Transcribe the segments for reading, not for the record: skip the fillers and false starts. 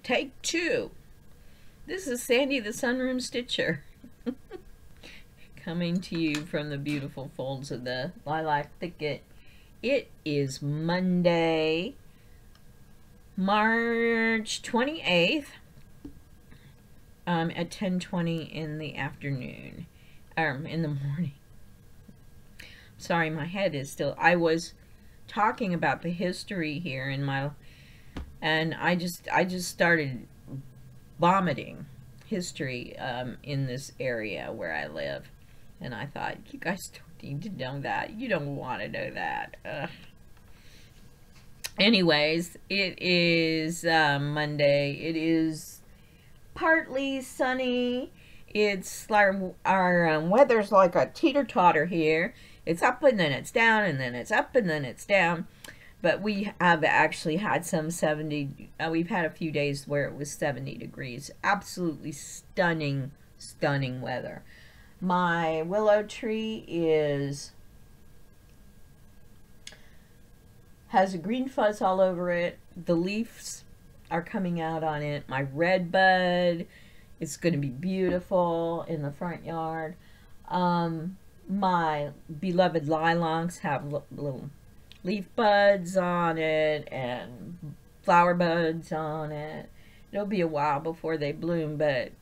Take 2. This is Sandy the Sunroom Stitcher. Coming to you from the beautiful folds of the lilac thicket. It is Monday, March 28th at 10:20 in the afternoon, in the morning. Sorry, my head is still, I was talking about the history here in my, and I just started vomiting history in this area where I live, and I thought, you guys don't need to know that. You don't want to know that. Anyways, it is Monday. It is partly sunny. It's our weather's like a teeter-totter here. It's up and then it's down, and then it's up and then it's down. But we have actually had some 70, we've had a few days where it was 70 degrees. Absolutely stunning, stunning weather. My willow tree has a green fuzz all over it. The leaves are coming out on it. My red bud, it's going to be beautiful in the front yard. My beloved lilacs have little leaf buds on it and flower buds on it. It'll be a while before they bloom, but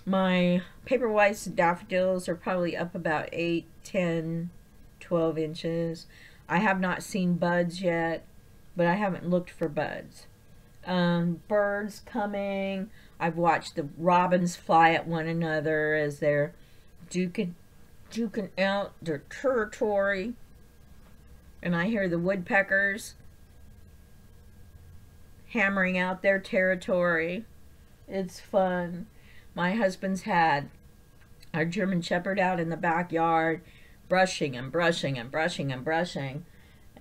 my paper whites and daffodils are probably up about 8, 10, 12 inches. I have not seen buds yet, but I haven't looked for buds. Birds coming. I've watched the robins fly at one another as they're duking out their territory. And I hear the woodpeckers hammering out their territory. It's fun. My husband's had our German Shepherd out in the backyard brushing and brushing and brushing and brushing.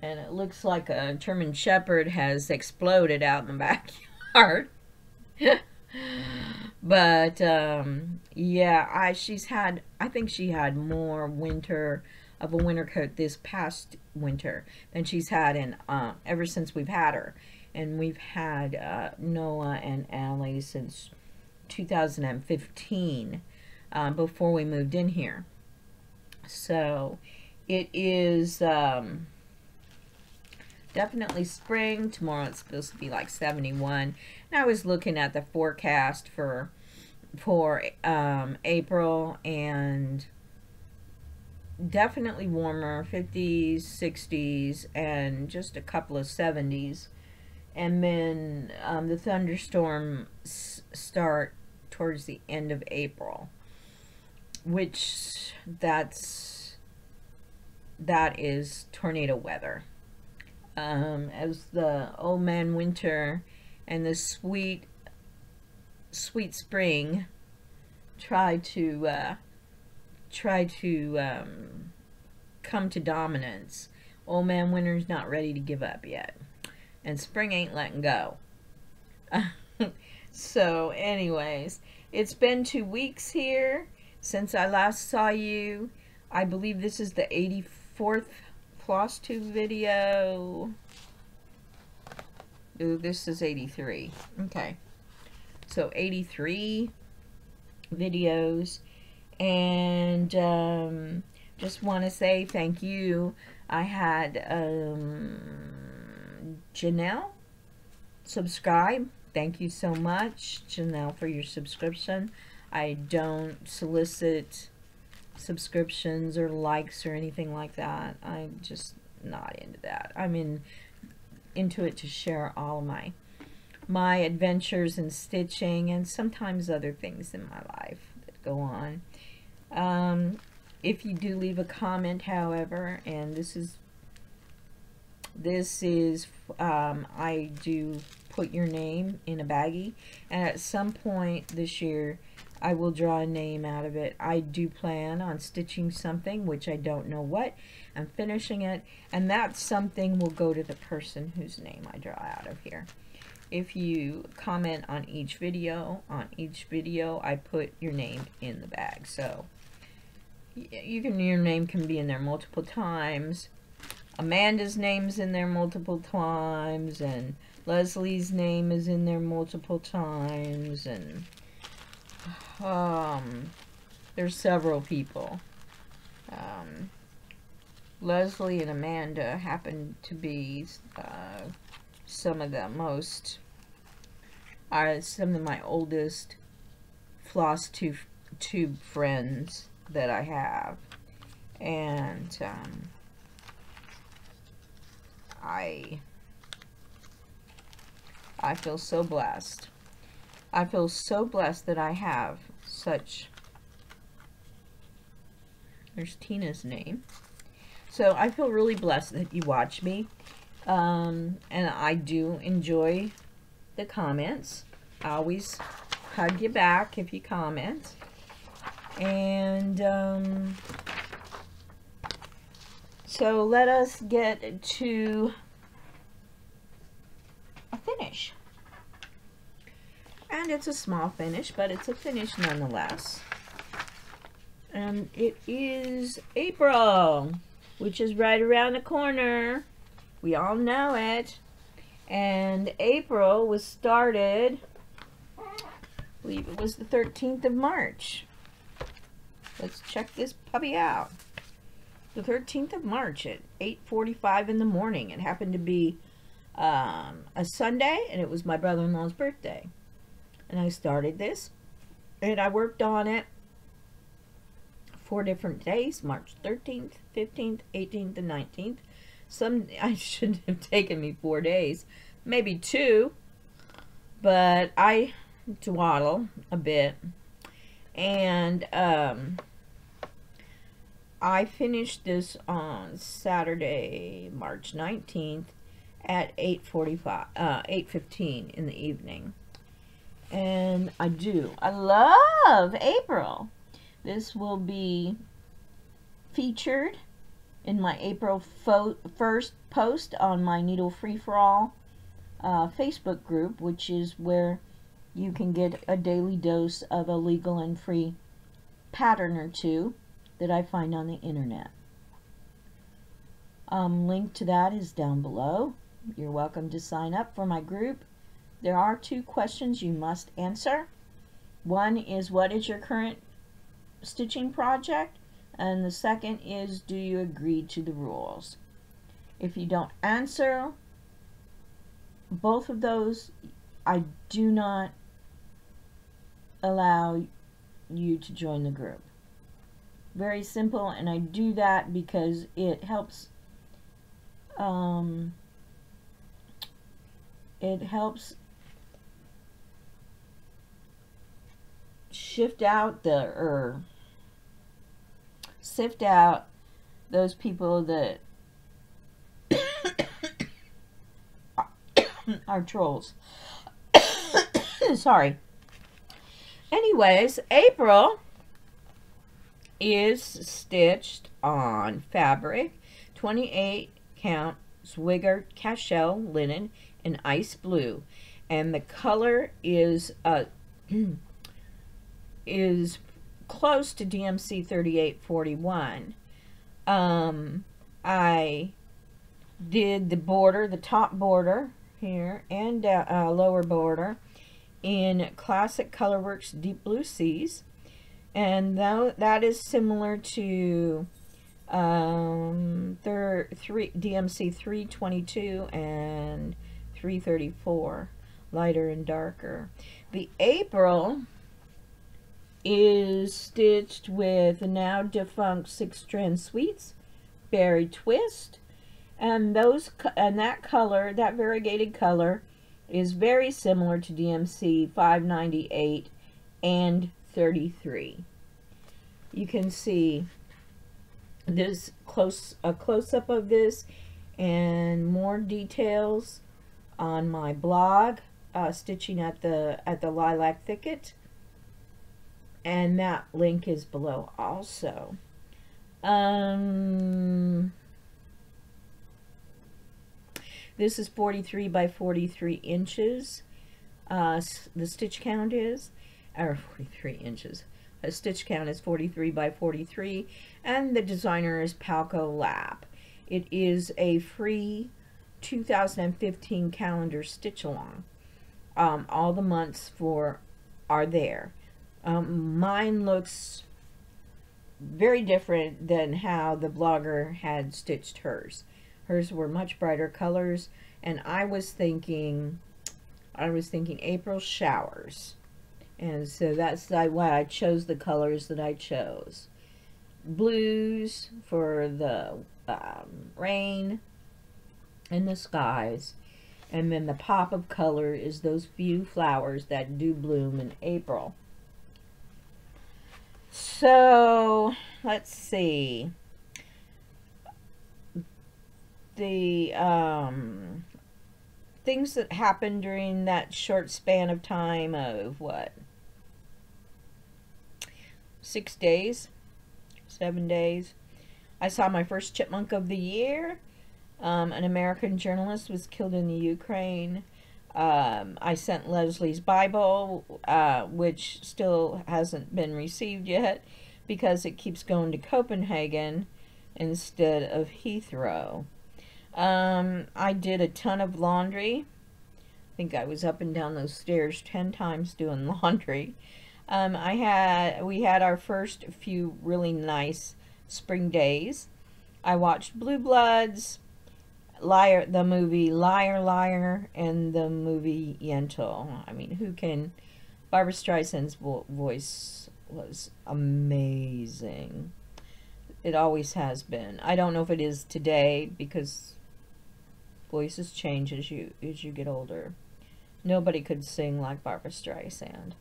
And it looks like a German Shepherd has exploded out in the backyard. But yeah, I think she had more of a winter coat this past winter than she's had in ever since we've had her. And we've had Noah and Allie since 2015, before we moved in here. So it is definitely spring. Tomorrow it's supposed to be like 71. And I was looking at the forecast for April, and definitely warmer, 50s, 60s, and just a couple of 70s. And then the thunderstorms start towards the end of April, which that is tornado weather. As the old man winter and the sweet spring try to come to dominance, old man winter's not ready to give up yet, and spring ain't letting go. So anyways, it's been 2 weeks here since I last saw you. I believe this is the 84th FlossTube video. Ooh, this is 83. Okay. So 83 videos. And just want to say thank you. I had Janelle subscribe. Thank you so much, Janelle, for your subscription. I don't solicit subscriptions or likes or anything like that. I'm just not into that. I'm into it to share all of my adventures in stitching and sometimes other things in my life that go on. If you do leave a comment, however, and this is I do put your name in a baggie, and at some point this year I will draw a name out of it. I do plan on stitching something, which I don't know what. I'm finishing it, and that something will go to the person whose name I draw out of here. If you comment on each video, I put your name in the bag. So your name can be in there multiple times. Amanda's name's in there multiple times, and Leslie's name is in there multiple times, and there's several people. Leslie and Amanda happen to be some of the most, some of my oldest FlossTube friends that I have. And I feel so blessed. I feel so blessed that I have such, there's Tina's name. So I feel really blessed that you watch me. And I do enjoy the comments. I always hug you back if you comment. And so let us get to a finish. And it's a small finish, but it's a finish nonetheless. And it is April, which is right around the corner. We all know it. And April was started, I believe it was the 13th of March. Let's check this puppy out. The 13th of March at 8:45 in the morning. It happened to be a Sunday, and it was my brother-in-law's birthday. And I started this, and I worked on it 4 different days, March 13th, 15th, 18th, and 19th. I shouldn't have taken me 4 days, maybe 2, but I dawdle a bit. And I finished this on Saturday, March 19th at 8:15 in the evening. And I love April. This will be featured in my April 1st post on my Needle Free For All Facebook group, which is where you can get a daily dose of a legal and free pattern or two that I find on the internet. Link to that is down below. You're welcome to sign up for my group. There are 2 questions you must answer. One is, what is your current stitching project? And the second is, do you agree to the rules? If you don't answer both of those, I do not allow you to join the group. Very simple, and I do that because it helps sift out those people that are trolls. Sorry. Anyways, April is stitched on fabric 28 count Swigert Cashel linen in ice blue, and the color is close to DMC 3841. I did the border, the top border here, and lower border in Classic Colorworks Deep Blue Seas, and that is similar to DMC 322 and 334, lighter and darker. The April is stitched with the now defunct 6-strand sweets, berry twist, and that color, that variegated color, is very similar to DMC 598 and 33. You can see this a close-up of this and more details on my blog, Stitching at the Lilac Thicket, and that link is below also. This is 43 by 43 inches. The stitch count is, or 43 inches. A stitch count is 43 by 43, and the designer is Palco Lap. It is a free 2015 calendar stitch along. All the months are there. Mine looks very different than how the blogger had stitched hers. Hers were much brighter colors, and I was thinking April showers, and so that's why I chose the colors that I chose. Blues for the rain and the skies, and then the pop of color is those few flowers that do bloom in April. So let's see. The things that happened during that short span of time of what? 6 days? 7 days? I saw my first chipmunk of the year. An American journalist was killed in the Ukraine. I sent Leslie's Bible, which still hasn't been received yet because it keeps going to Copenhagen instead of Heathrow. I did a ton of laundry. I think I was up and down those stairs 10 times doing laundry. We had our first few really nice spring days. I watched Blue Bloods, the movie Liar Liar, and the movie Yentl. I mean, Barbra Streisand's voice was amazing. It always has been. I don't know if it is today because voices change as you get older. Nobody could sing like Barbra Streisand.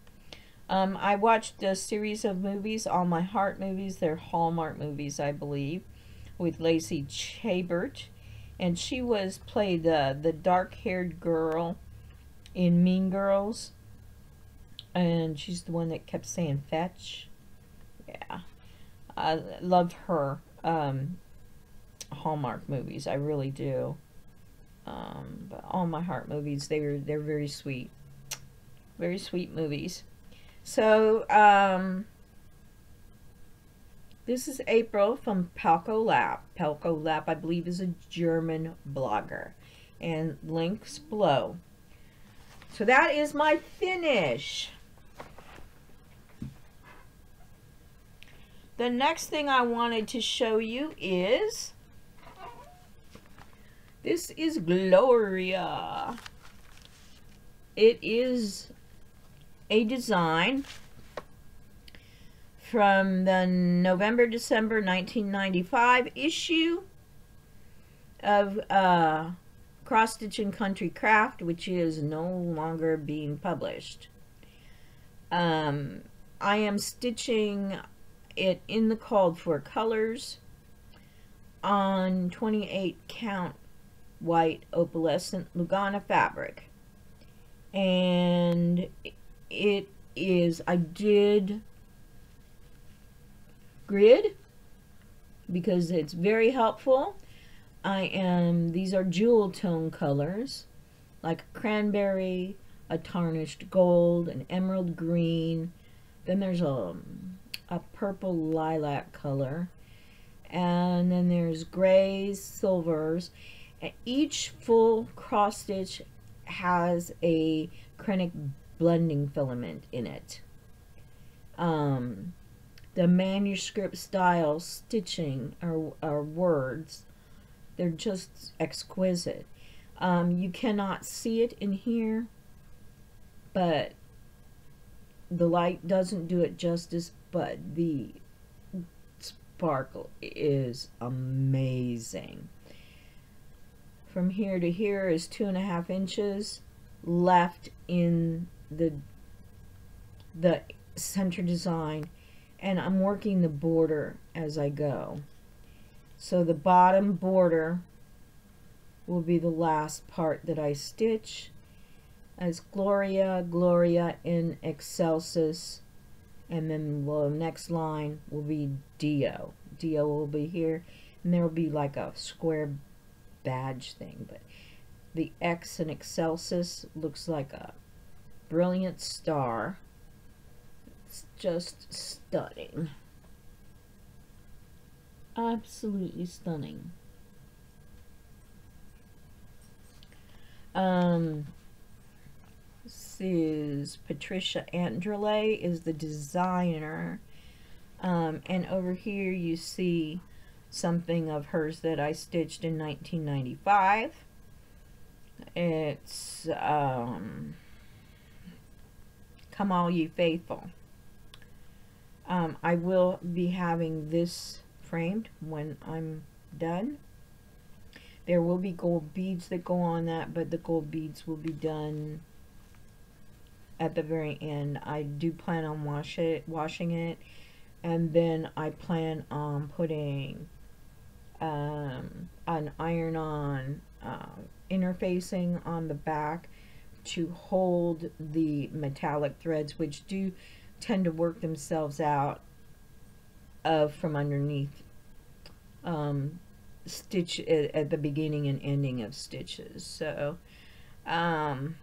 I watched a series of movies, All My Heart movies. They're Hallmark movies, I believe, with Lacey Chabert. And she played the dark-haired girl in Mean Girls. And she's the one that kept saying fetch. Yeah. I loved her Hallmark movies. I really do. But All My Heart movies, they're very sweet. Very sweet movies. So, this is April from Palco Lab. Palco Lab, I believe, is a German blogger. And links below. So that is my finish. The next thing I wanted to show you is, this is Gloria. It is a design from the November-December 1995 issue of Cross Stitch and Country Craft, which is no longer being published. I am stitching it in the called for colors on 28 count white opalescent Lugana fabric, and it is, I did grid because it's very helpful. These are jewel tone colors like a cranberry, a tarnished gold, an emerald green, then there's a purple lilac color, and then there's grays, silvers, and each full cross stitch has a Kreinik blending filament in it. The manuscript style stitching are words, they're just exquisite. You cannot see it in here, but the light doesn't do it justice, but the sparkle is amazing. From here to here is 2.5 inches left in the center design, and I'm working the border as I go. So the bottom border will be the last part that I stitch as Gloria, Gloria in Excelsis, and then the next line will be Dio. Dio will be here, and there will be like a square badge thing, but the X in Excelsis looks like a brilliant star. It's just stunning. Absolutely stunning. This is Patricia Andrele is the designer. And over here you see something of hers that I stitched in 1995. It's Come All Ye Faithful. I will be having this framed when I'm done. There will be gold beads that go on that, but the gold beads will be done at the very end. I do plan on washing it, and then I plan on putting an iron-on interfacing on the back to hold the metallic threads, which do tend to work themselves out from underneath stitch at the beginning and ending of stitches. So then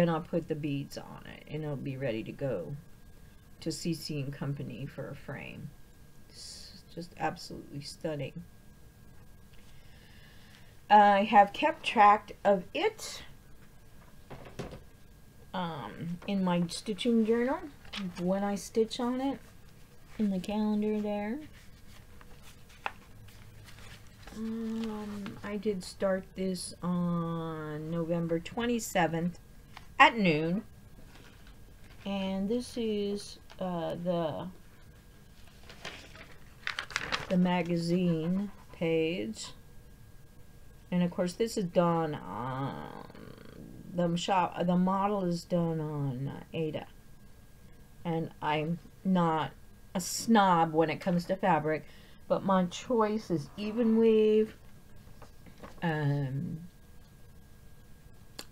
I'll put the beads on it and it'll be ready to go to CC & Company for a frame. It's just absolutely stunning. I have kept track of it in my stitching journal when I stitch on it in the calendar there. I did start this on November 27th at noon, and this is the magazine page, and of course this is done on the model is done on Ada, and I'm not a snob when it comes to fabric, but my choice is even weave,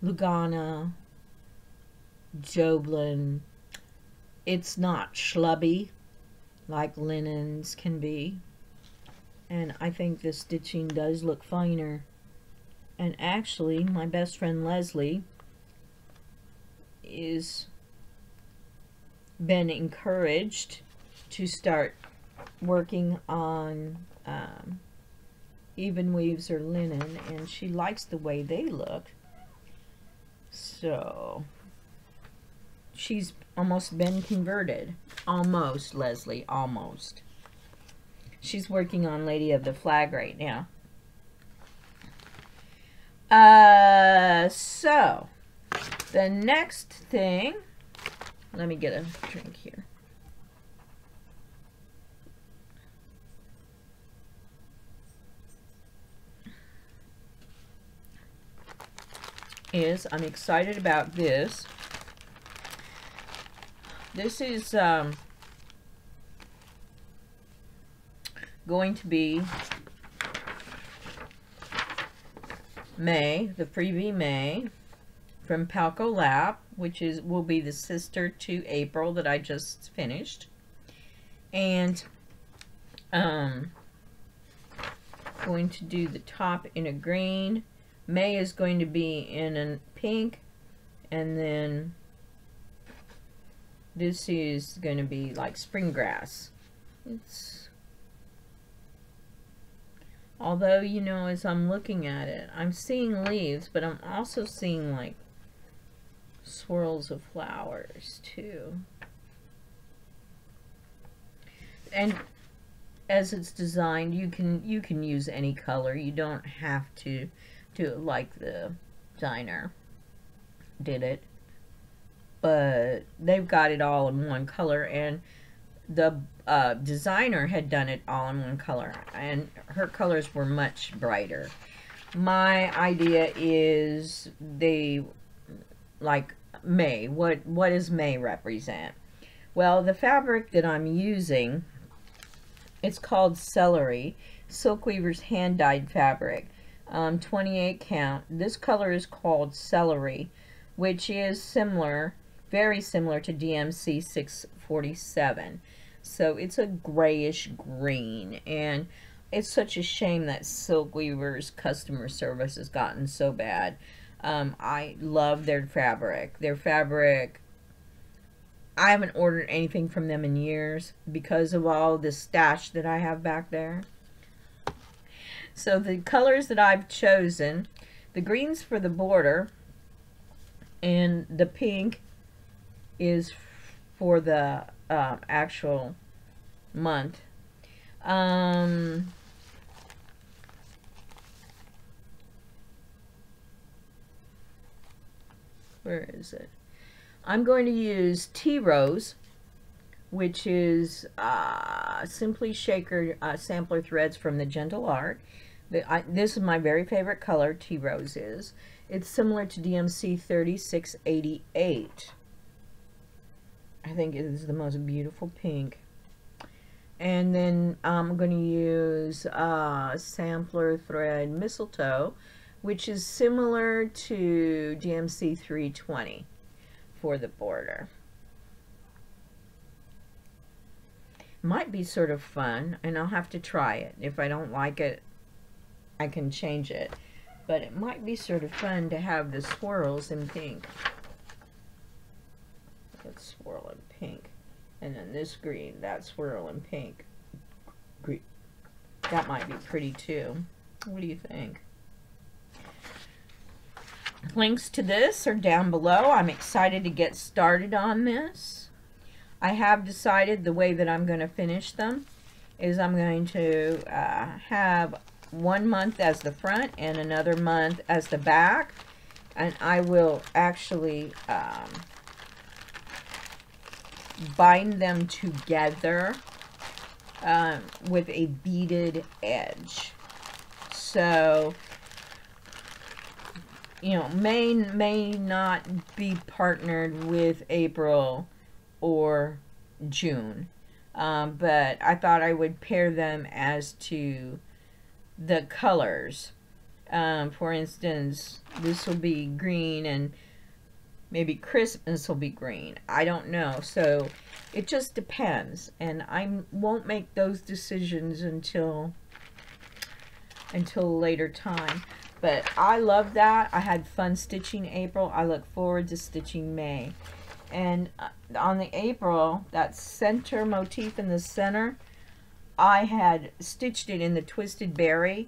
Lugana, Joblin. It's not schlubby like linens can be, and I think the stitching does look finer. And actually, my best friend Leslie is been encouraged to start working on even weaves or linen, and she likes the way they look. So she's almost been converted. Almost, Leslie, almost. She's working on Lady of the Flag right now. So the next thing, let me get a drink here. Is I'm excited about this. This is going to be May, the freebie May from Palco Lab, which will be the sister to April that I just finished. And going to do the top in a green. May is going to be in a pink, and then this is going to be like spring grass. It's, although, you know, as I'm looking at it, I'm seeing leaves, but I'm also seeing like swirls of flowers too. And as it's designed, you can use any color. You don't have to do it like the designer did it, but they've got it all in one color, and the designer had done it all in one color, and her colors were much brighter. My idea is they like May. What does May represent? Well, the fabric that I'm using, it's called Celery, Silk Weaver's hand-dyed fabric, 28 count. This color is called Celery, which is similar, very similar to DMC 647. So it's a grayish green, and it's such a shame that Silk Weaver's customer service has gotten so bad. I love their fabric. Their fabric, I haven't ordered anything from them in years because of all the stash that I have back there. So the colors that I've chosen, The green's for the border, and the pink is for the actual month. Where is it? I'm going to use Petite Rouge, which is Simply Shaker sampler threads from the Gentle Art. This is my very favorite color, Petite Rouge is. It's similar to DMC 3688. I think it is the most beautiful pink. And then I'm going to use sampler thread Mistletoe, which is similar to DMC 320 for the border. Might be sort of fun, and I'll have to try it. If I don't like it, I can change it. But it might be sort of fun to have the swirls in pink. Let's swirl in pink. And then this green, that swirl in pink. Green. That might be pretty too. What do you think? Links to this are down below. I'm excited to get started on this. I have decided the way that I'm going to finish them is I'm going to have 1 month as the front and another month as the back, and I will actually bind them together with a beaded edge. So, you know, may not be partnered with April or June, but I thought I would pair them as to the colors. For instance, this will be green and maybe Christmas will be green. I don't know. So it just depends, and I won't make those decisions until a later time. But I love that. I had fun stitching April. I look forward to stitching May. And on the April, that center motif in the center, I had stitched it in the Twisted Berry,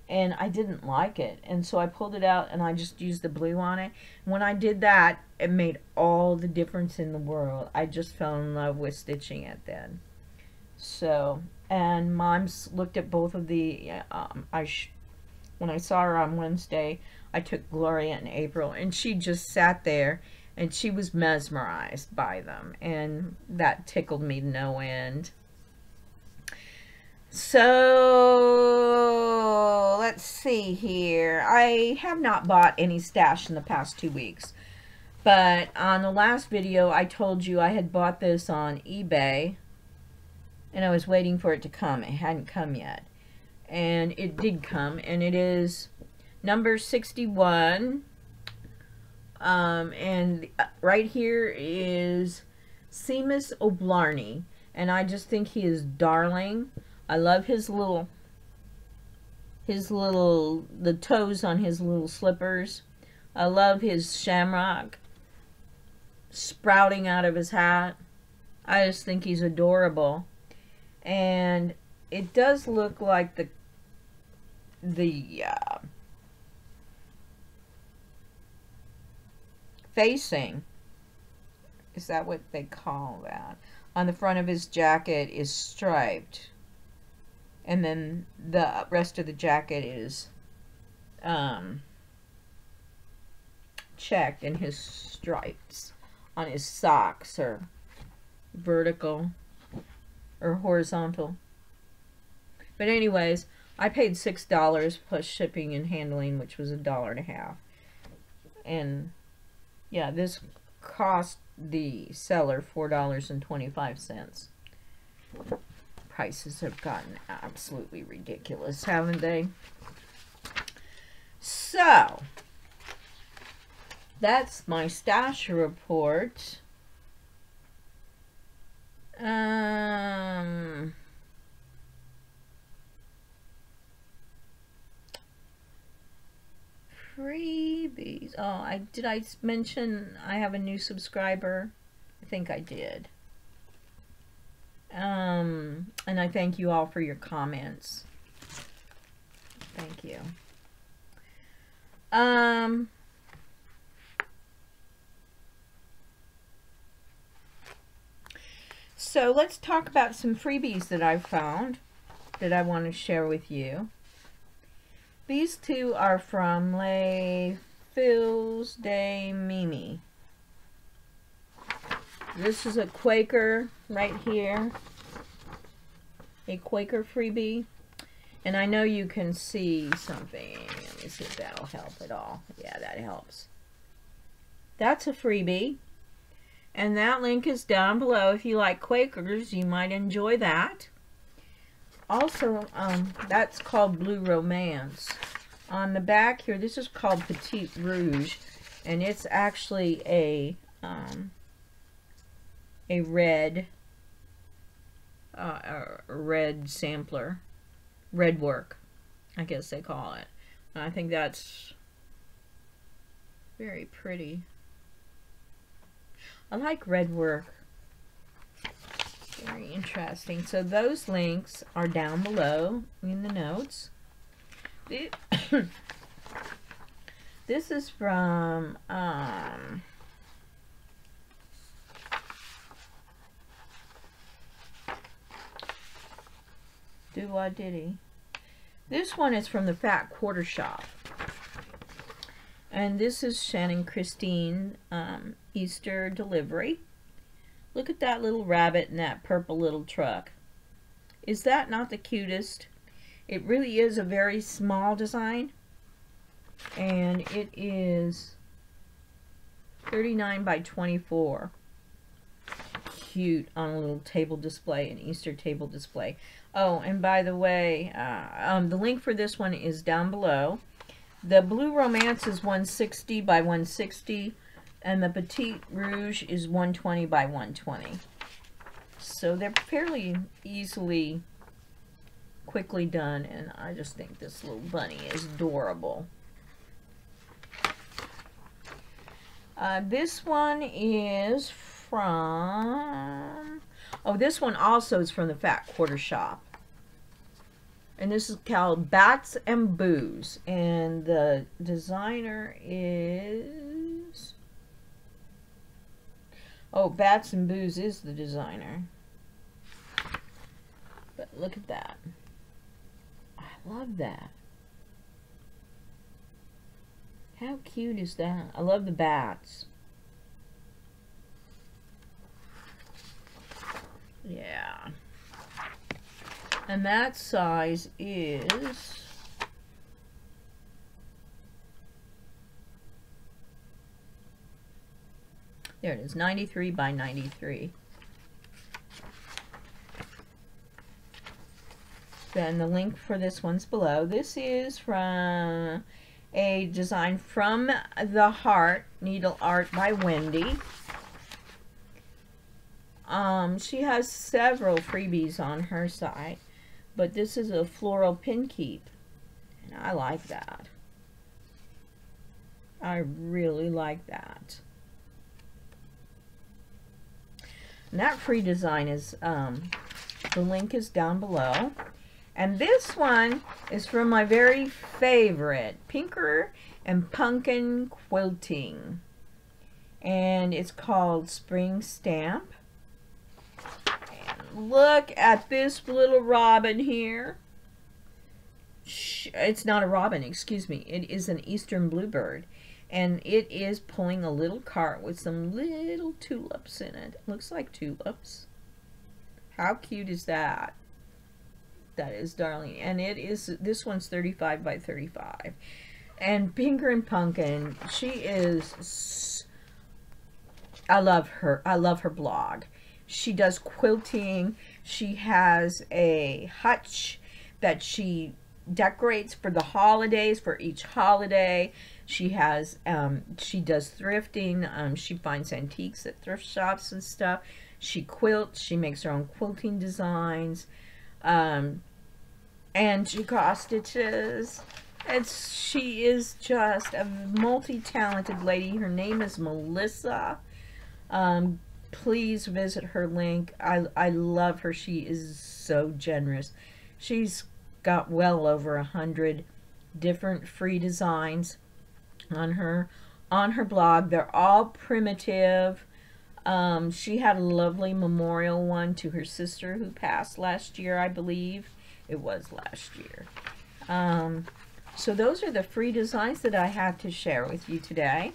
and I didn't like it. And so I pulled it out, and I just used the blue on it. When I did that, it made all the difference in the world. I just fell in love with stitching it then. So, and Mom's looked at both of the, when I saw her on Wednesday, I took Gloria and April, and she just sat there, and she was mesmerized by them, and that tickled me to no end. So, let's see here. I have not bought any stash in the past 2 weeks, but on the last video, I told you I had bought this on eBay, and I was waiting for it to come. It hadn't come yet. And it did come, and it is number 61. And right here is Seamus O'Blarney, and I just think he is darling. I love his little, the toes on his little slippers. I love his shamrock sprouting out of his hat. I just think he's adorable. And it does look like the facing, is that what they call that, on the front of his jacket is striped, and then the rest of the jacket is checked, and his stripes on his socks are vertical or horizontal. But anyways, I paid $6 plus shipping and handling, which was $1.50. And yeah, this cost the seller $4.25. Prices have gotten absolutely ridiculous, haven't they? So, that's my stash report. Freebies. Oh, did I mention I have a new subscriber? I think I did. And I thank you all for your comments. Thank you. So let's talk about some freebies that I found that I want to share with you. These two are from Les Fils de Mimi. This is a Quaker right here. A Quaker freebie. And I know you can see something. Let me see if that'll help at all. Yeah, that helps. That's a freebie. And that link is down below. If you like Quakers, you might enjoy that. Also, that's called Blue Romance. On the back here, this is called Petite Rouge. And it's actually a red sampler. Red work, I guess they call it. And I think that's very pretty. I like red work. Very interesting. So those links are down below in the notes. This is from Do-Wah-Diddy. This one is from the Fat Quarter Shop. And this is Shannon Christine Easter delivery. Look at that little rabbit in that purple little truck. Is that not the cutest? It really is a very small design. And it is 39 by 24. Cute on a little table display, an Easter table display. Oh, and by the way, the link for this one is down below. The Blue Romance is 160 by 160, and the Petite Rouge is 120 by 120. So they're fairly easily, quickly done, and I just think this little bunny is adorable. This one is from... Oh, this one also is from the Fat Quarter Shop. And this is called Bats and Booze. And the designer is... Oh, Bats and Booze is the designer. But look at that. I love that. How cute is that? I love the bats. Yeah. And that size is... There it is, 93 by 93. Then the link for this one's below. This is from a design from the Heart, Needle Art by Wendy. She has several freebies on her site, but this is a floral pin keep, and I like that. I really like that. And that free design is, the link is down below. And this one is from my very favorite, Pinker and Pumpkin Quilting. And it's called Spring Stamp. And look at this little robin here. It's not a robin, excuse me. It is an eastern bluebird. And it is pulling a little cart with some little tulips in it. Looks like tulips. How cute is that? That is darling. And it is, this one's 35 by 35. And Pinker and Pumpkin, she is, I love her. I love her blog. She does quilting. She has a hutch that she decorates for the holidays, for each holiday. She has, she does thrifting. She finds antiques at thrift shops and stuff. She quilts. She makes her own quilting designs. And she cross stitches. She is just a multi-talented lady. Her name is Melissa. Please visit her link. I love her. She is so generous. She's got well over 100 different free designs. on her blog. They're all primitive. She had a lovely memorial one to her sister who passed last year, I believe. It was last year. So those are the free designs that I have to share with you today.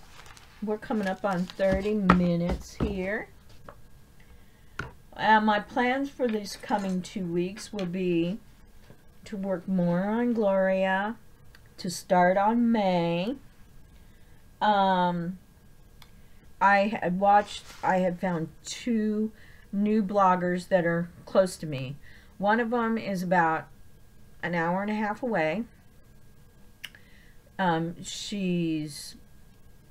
We're coming up on 30 minutes here. My plans for these coming 2 weeks will be to work more on Gloria, to start on May. I had found 2 new bloggers that are close to me. One of them is about an hour and a half away. She's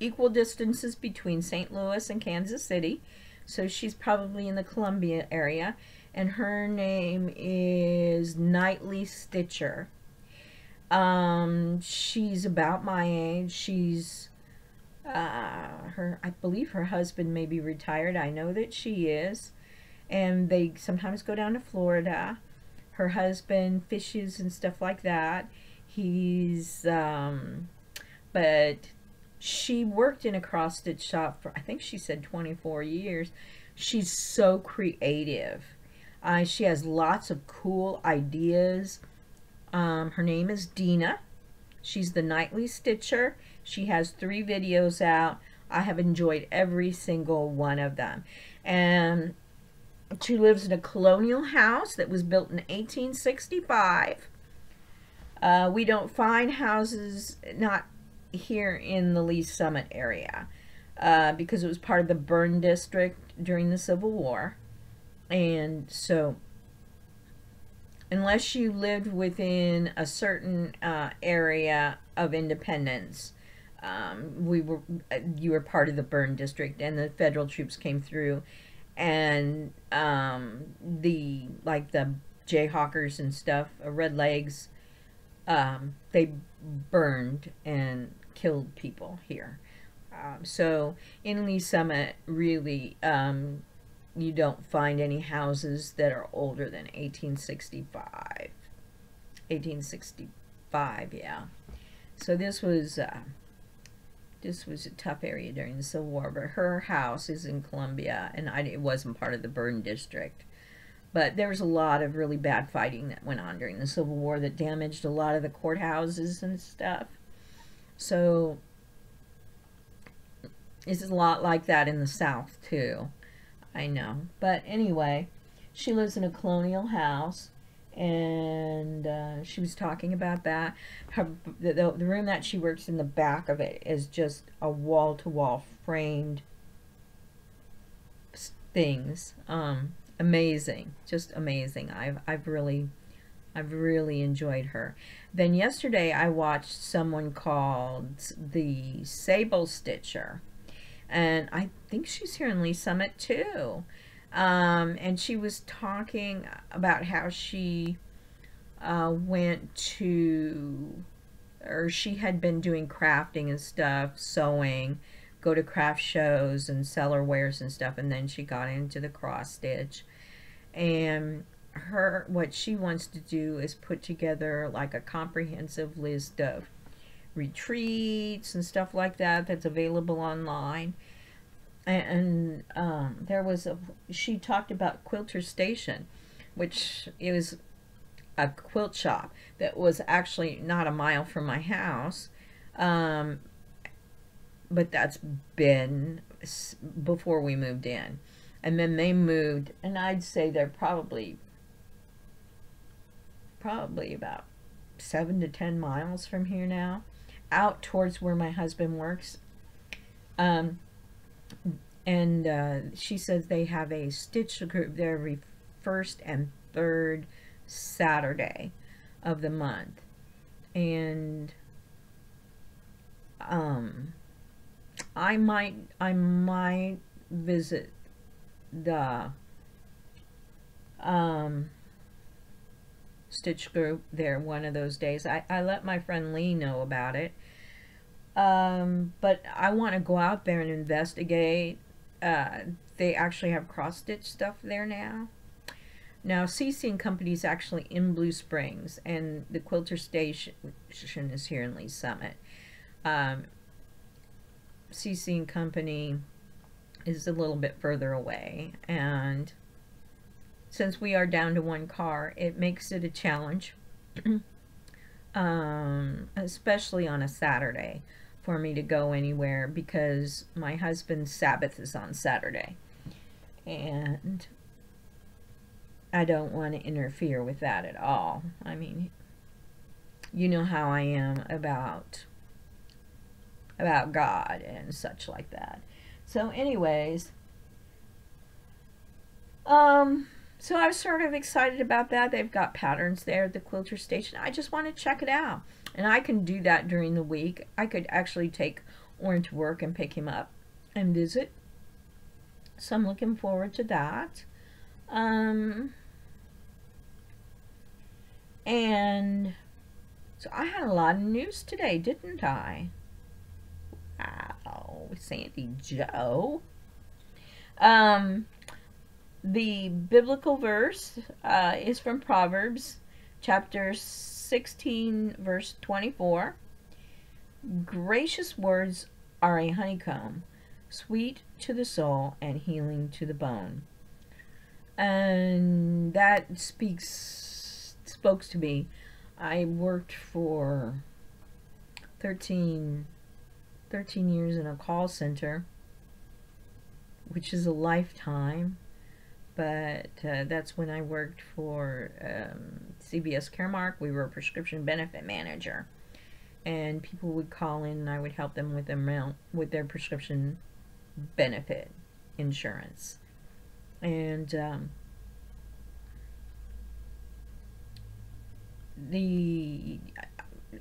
equal distances between St. Louis and Kansas City, so she's probably in the Columbia area, and her name is Untitled Stitcher. She's about my age. She's I believe her husband may be retired. I know that she is, and they sometimes go down to Florida. Her husband fishes and stuff like that. He's but she worked in a cross stitch shop for, I think she said 24 years. She's so creative. She has lots of cool ideas. Her name is Dina. She's the Untitled Stitcher. She has 3 videos out. I have enjoyed every single one of them. And she lives in a colonial house that was built in 1865. We don't find houses, not here in the Lee Summit area, because it was part of the burn district during the Civil War. And so unless you lived within a certain area of independence, you were part of the burn district, and the federal troops came through, and the Jayhawkers and stuff, Red Legs, they burned and killed people here. So in Lee Summit, really, you don't find any houses that are older than 1865. 1865, yeah. So this was a tough area during the Civil War, but her house is in Columbia, and it wasn't part of the burn district. But there was a lot of really bad fighting that went on during the Civil War that damaged a lot of the courthouses and stuff. So it's a lot like that in the South too. I know. But anyway, she lives in a colonial house, and she was talking about that. The room that she works in, the back of it is just a wall-to-wall framed things. Amazing, just amazing. I've really enjoyed her. Then yesterday I watched someone called the Sable Stitcher, and I think she's here in Lee Summit too. And she was talking about how she went to, or she had been doing crafting and stuff, sewing, go to craft shows and sell her wares and stuff, and then she got into the cross stitch. And what she wants to do is put together like a comprehensive list of retreats and stuff like that that's available online. And she talked about Quilter Station, which is a quilt shop that was actually not a mile from my house, but that's been before we moved in. And then they moved, and I'd say they're probably about 7 to 10 miles from here now, out towards where my husband works. And she says they have a stitch group there every 1st and 3rd Saturday of the month. And I might visit the stitch group there one of those days. I let my friend Lee know about it, but I want to go out there and investigate. They actually have cross stitch stuff there now. Now CC and Company is actually in Blue Springs, and the Quilter Station is here in Lee Summit. CC and Company is a little bit further away, and since we are down to one car, it makes it a challenge, especially on a Saturday, for me to go anywhere, because my husband's Sabbath is on Saturday, and I don't want to interfere with that at all. I mean, you know how I am about God and such like that. So anyways, so I was sort of excited about that. They've got patterns there at the quilter station. I just want to check it out. And I can do that during the week. I could actually take Orin to work and pick him up and visit. So I'm looking forward to that. And so I had a lot of news today, didn't I? Wow, Sandy Joe. The biblical verse is from Proverbs chapter 16 verse 24. Gracious words are a honeycomb, sweet to the soul and healing to the bone. And that spoke to me. I worked for 13 years in a call center, which is a lifetime, but that's when I worked for CVS Caremark. We were a prescription benefit manager, and people would call in and I would help them with their prescription benefit insurance. And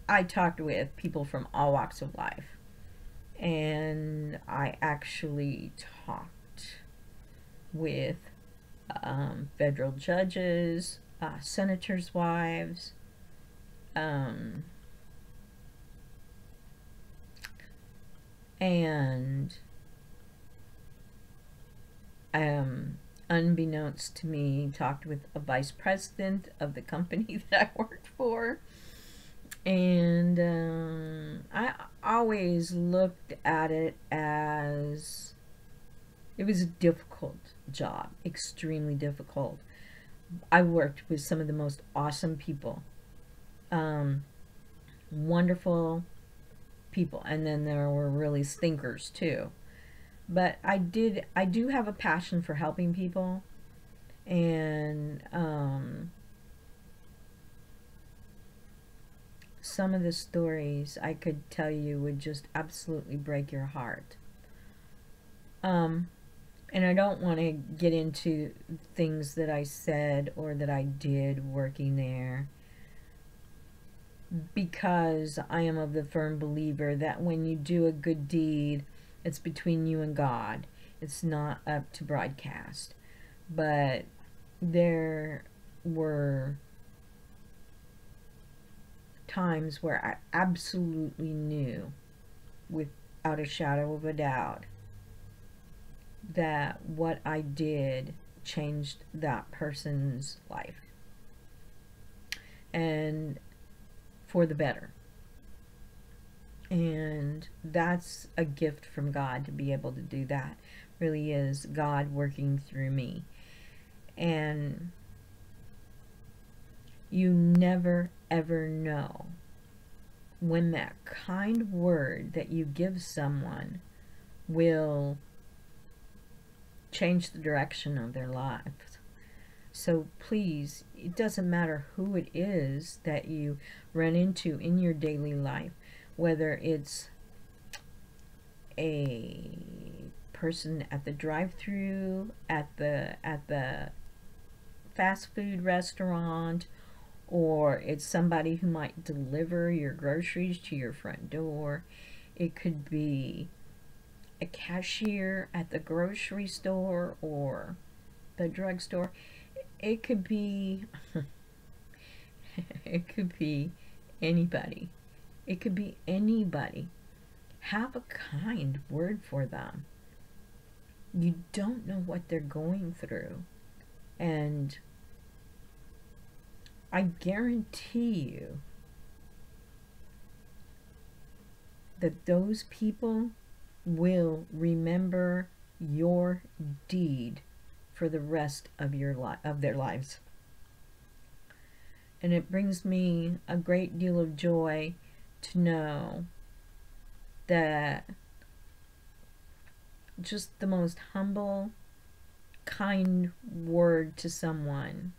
I talked with people from all walks of life, and I actually talked with federal judges, senators' wives, and unbeknownst to me, talked with a vice president of the company that I worked for. And I always looked at it as it was a difficult job, extremely difficult. I worked with some of the most awesome people, wonderful people, and then there were really stinkers too. But I do have a passion for helping people, and some of the stories I could tell you would just absolutely break your heart. And I don't want to get into things that I said or that I did working there, because I am of the firm believer that when you do a good deed, it's between you and God. It's not up to broadcast. But there were times where I absolutely knew, without a shadow of a doubt, that what I did changed that person's life, and for the better. And that's a gift from God, to be able to do that. Really is God working through me. And you never ever know when that kind word that you give someone will change the direction of their lives. So please, it doesn't matter who it is that you run into in your daily life, whether it's a person at the drive-thru, at the fast food restaurant, or it's somebody who might deliver your groceries to your front door. It could be a cashier at the grocery store or the drugstore. It could be it could be anybody. It could be anybody. Have a kind word for them. You don't know what they're going through. And I guarantee you that those people will remember your deed for the rest of their lives. And it brings me a great deal of joy to know that just the most humble, kind word to someone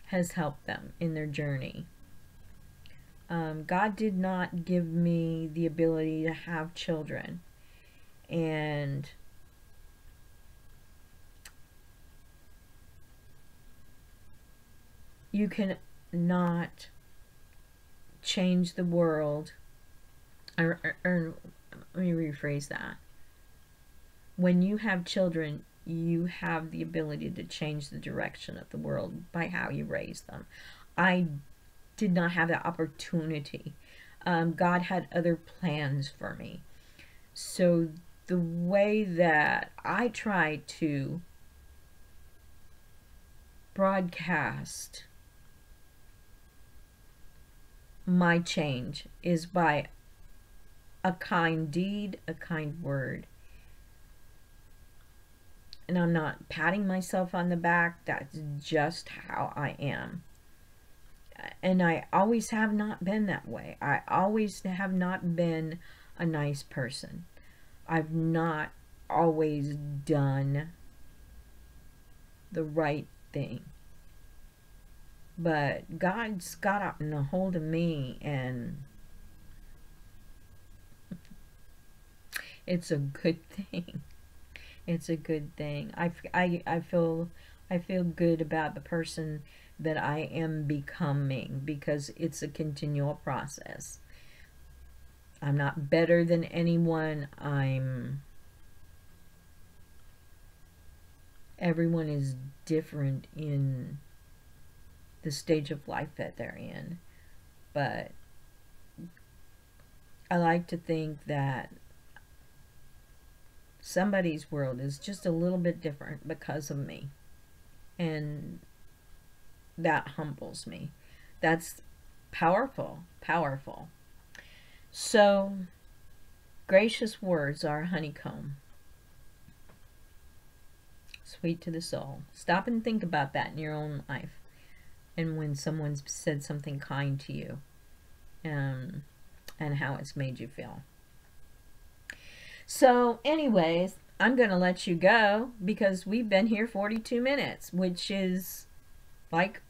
has helped them in their journey. God did not give me the ability to have children, and you can not change the world, or let me rephrase that. When you have children, you have the ability to change the direction of the world by how you raise them. I did not have that opportunity. God had other plans for me. So the way that I try to broadcast my change is by a kind deed, a kind word. And I'm not patting myself on the back. That's just how I am. And I always have not been that way. I always have not been a nice person. I've not always done the right thing. But God's got a hold of me, and it's a good thing. It's a good thing. I feel good about the person that I am becoming, because it's a continual process. I'm not better than anyone. Everyone is different in the stage of life that they're in. But I like to think that somebody's world is just a little bit different because of me. And that humbles me. That's powerful, powerful. So, gracious words are honeycomb. Sweet to the soul. Stop and think about that in your own life. And when someone's said something kind to you, and how it's made you feel. So, anyways, I'm going to let you go because we've been here 42 minutes, which is like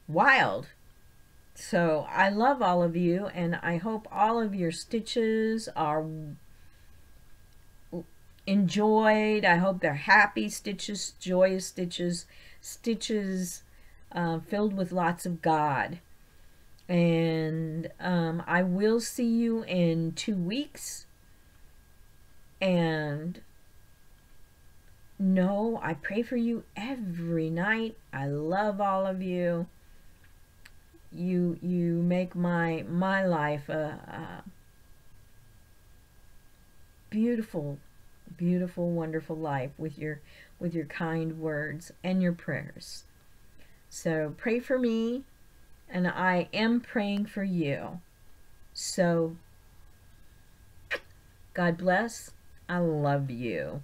wild. So I love all of you, and I hope all of your stitches are enjoyed. I hope they're happy stitches, joyous stitches, stitches filled with lots of God. And I will see you in 2 weeks. And no, I pray for you every night. I love all of you. You make my life a beautiful, beautiful, wonderful life with your kind words and your prayers. So pray for me, and I am praying for you. So God bless. I love you.